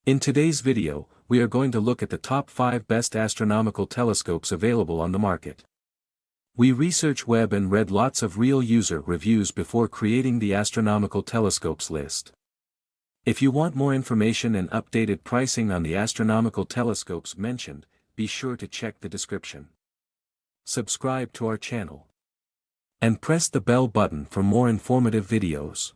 In today's video, we are going to look at the top 5 best astronomical telescopes available on the market. We researched web and read lots of real user reviews before creating the Astronomical Telescopes list. If you want more information and updated pricing on the astronomical telescopes mentioned, be sure to check the description. Subscribe to our channel. And press the bell button for more informative videos.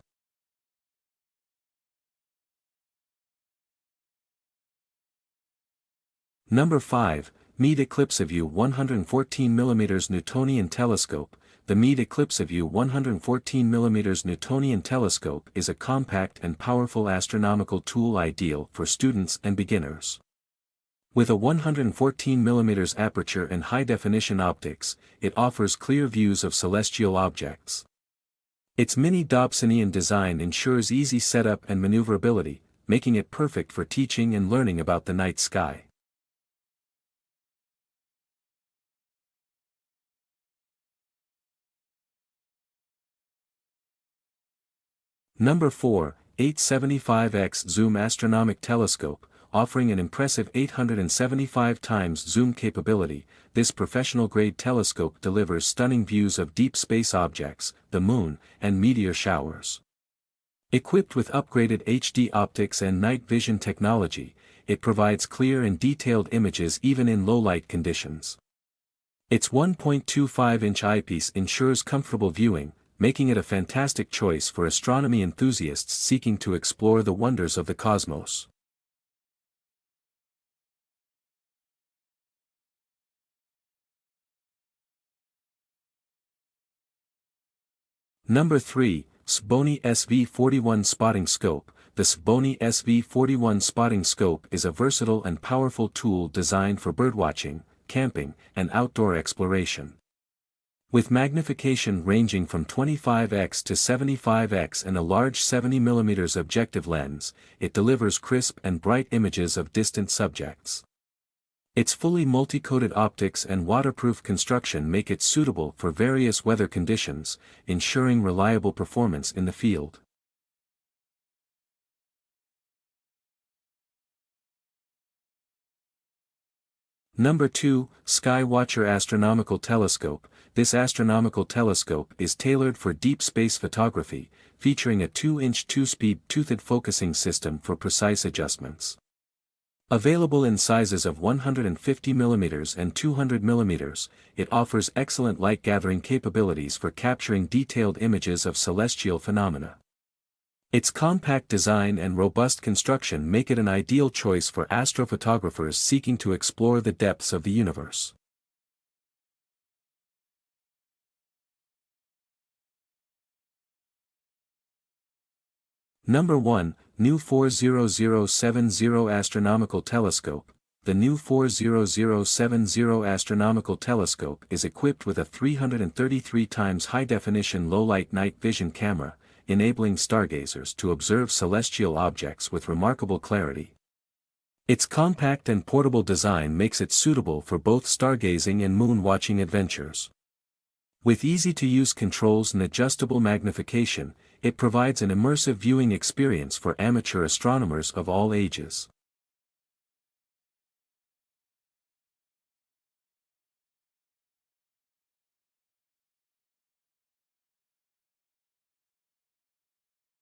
Number 5, MEADE ECLIPSEVIEW 114mm Newtonian Telescope. The MEADE ECLIPSEVIEW 114mm Newtonian Telescope is a compact and powerful astronomical tool ideal for students and beginners. With a 114mm aperture and high-definition optics, it offers clear views of celestial objects. Its mini-Dobsonian design ensures easy setup and maneuverability, making it perfect for teaching and learning about the night sky. Number 4, 875x Zoom Astronomic Telescope. Offering an impressive 875 times zoom capability, this professional-grade telescope delivers stunning views of deep space objects, the moon, and meteor showers. Equipped with upgraded HD optics and night vision technology, it provides clear and detailed images even in low-light conditions. Its 1.25-inch eyepiece ensures comfortable viewing, making it a fantastic choice for astronomy enthusiasts seeking to explore the wonders of the cosmos. Number 3, SVBONY SV41 Spotting Scope. The SVBONY SV41 Spotting Scope is a versatile and powerful tool designed for birdwatching, camping, and outdoor exploration. With magnification ranging from 25x to 75x and a large 70mm objective lens, it delivers crisp and bright images of distant subjects. Its fully multi-coated optics and waterproof construction make it suitable for various weather conditions, ensuring reliable performance in the field. Number 2, Skywatcher Astronomical Telescope. This astronomical telescope is tailored for deep space photography, featuring a 2-inch 2-speed toothed focusing system for precise adjustments. Available in sizes of 150mm and 200mm, it offers excellent light-gathering capabilities for capturing detailed images of celestial phenomena. Its compact design and robust construction make it an ideal choice for astrophotographers seeking to explore the depths of the universe. Number 1, NEW 40070 Astronomical Telescope. The NEW 40070 Astronomical Telescope is equipped with a 333 times high-definition low-light night vision camera, enabling stargazers to observe celestial objects with remarkable clarity. Its compact and portable design makes it suitable for both stargazing and moon-watching adventures. With easy-to-use controls and adjustable magnification, it provides an immersive viewing experience for amateur astronomers of all ages.